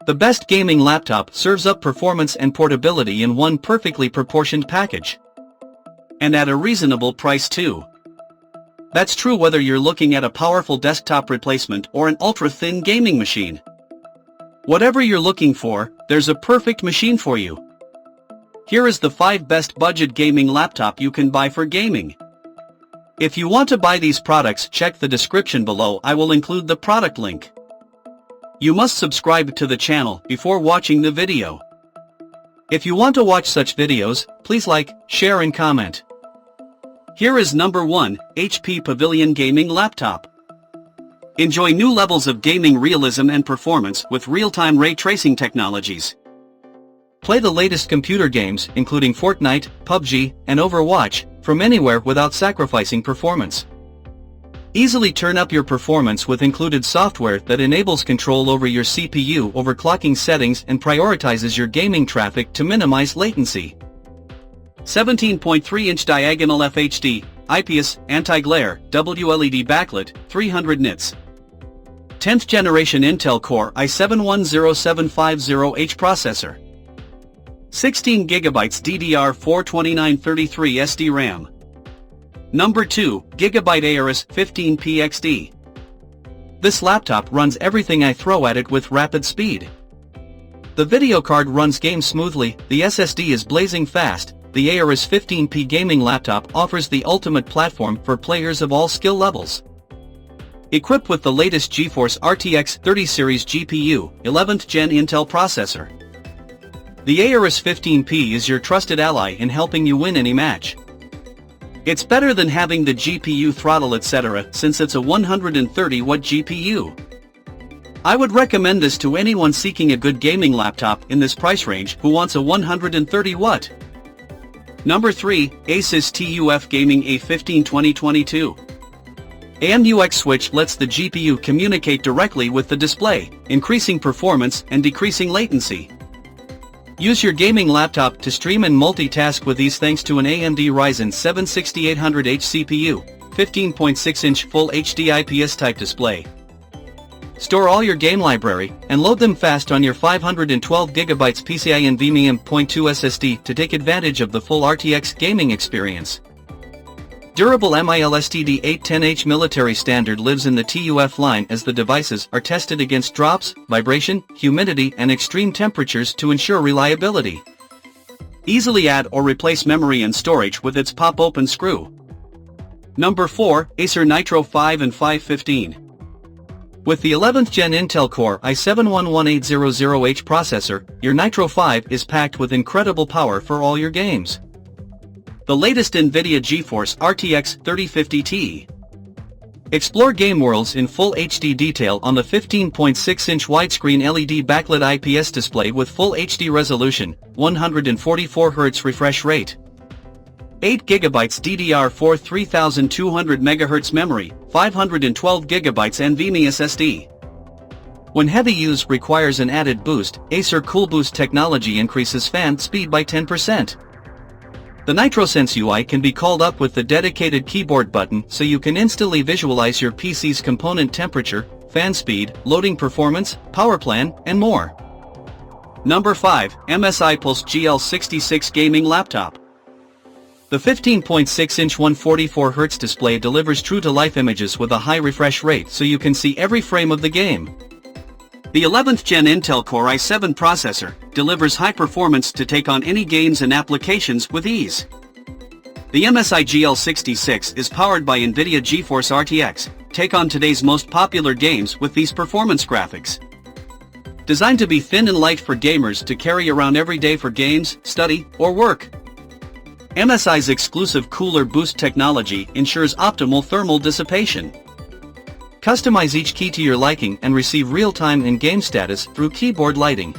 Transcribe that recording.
The best gaming laptop serves up performance and portability in one perfectly proportioned package. And at a reasonable price too. That's true whether you're looking at a powerful desktop replacement or an ultra-thin gaming machine. Whatever you're looking for, there's a perfect machine for you. Here is the 5 best budget gaming laptop you can buy for gaming. If you want to buy these products, check the description below. I will include the product link. You must subscribe to the channel before watching the video. If you want to watch such videos, please like, share and comment. Here is number 1, HP Pavilion Gaming Laptop. Enjoy new levels of gaming realism and performance with real-time ray tracing technologies. Play the latest computer games, including Fortnite, PUBG, and Overwatch, from anywhere without sacrificing performance. Easily turn up your performance with included software that enables control over your CPU overclocking settings and prioritizes your gaming traffic to minimize latency. 17.3-inch diagonal FHD, IPS, anti-glare, WLED backlit, 300 nits. 10th generation Intel Core i7-10750H processor. 16 GB DDR4 2933 SD RAM. Number 2, Gigabyte ARS15PXD. This laptop runs everything I throw at it with rapid speed. The video card runs games smoothly, the SSD is blazing fast. The ARS15P gaming laptop offers the ultimate platform for players of all skill levels. Equipped with the latest GeForce RTX 30 series GPU, 11th gen Intel processor. The ARS15P is your trusted ally in helping you win any match. It's better than having the GPU throttle etc. since it's a 130-watt GPU. I would recommend this to anyone seeking a good gaming laptop in this price range who wants a 130-watt. Number 3, Asus TUF Gaming A15 2022. AMUX switch lets the GPU communicate directly with the display, increasing performance and decreasing latency. Use your gaming laptop to stream and multitask with ease thanks to an AMD Ryzen 7 6800H CPU, 15.6-inch Full HD IPS type display. Store all your game library, and load them fast on your 512GB PCIe NVMe M.2 SSD to take advantage of the full RTX gaming experience. Durable MILSTD 810H military standard lives in the TUF line as the devices are tested against drops, vibration, humidity and extreme temperatures to ensure reliability. Easily add or replace memory and storage with its pop-open screw. Number 4, Acer Nitro 5 and 515. With the 11th gen Intel Core i7-11800H processor, your Nitro 5 is packed with incredible power for all your games. The latest NVIDIA GeForce RTX 3050 Ti. Explore game worlds in full HD detail on the 15.6-inch widescreen LED backlit IPS display with full HD resolution, 144Hz refresh rate. 8GB DDR4 3200MHz memory, 512GB NVMe SSD. When heavy use requires an added boost, Acer CoolBoost technology increases fan speed by 10%. The NitroSense UI can be called up with the dedicated keyboard button so you can instantly visualize your PC's component temperature, fan speed, loading performance, power plan, and more. Number 5, MSI Pulse GL66 Gaming Laptop. The 15.6-inch 144Hz display delivers true-to-life images with a high refresh rate so you can see every frame of the game. The 11th gen Intel Core i7 processor delivers high performance to take on any games and applications with ease. The MSI GL66 is powered by NVIDIA GeForce RTX. Take on today's most popular games with these performance graphics. Designed to be thin and light for gamers to carry around every day for games, study, or work. MSI's exclusive Cooler Boost technology ensures optimal thermal dissipation. Customize each key to your liking and receive real-time in-game status through keyboard lighting.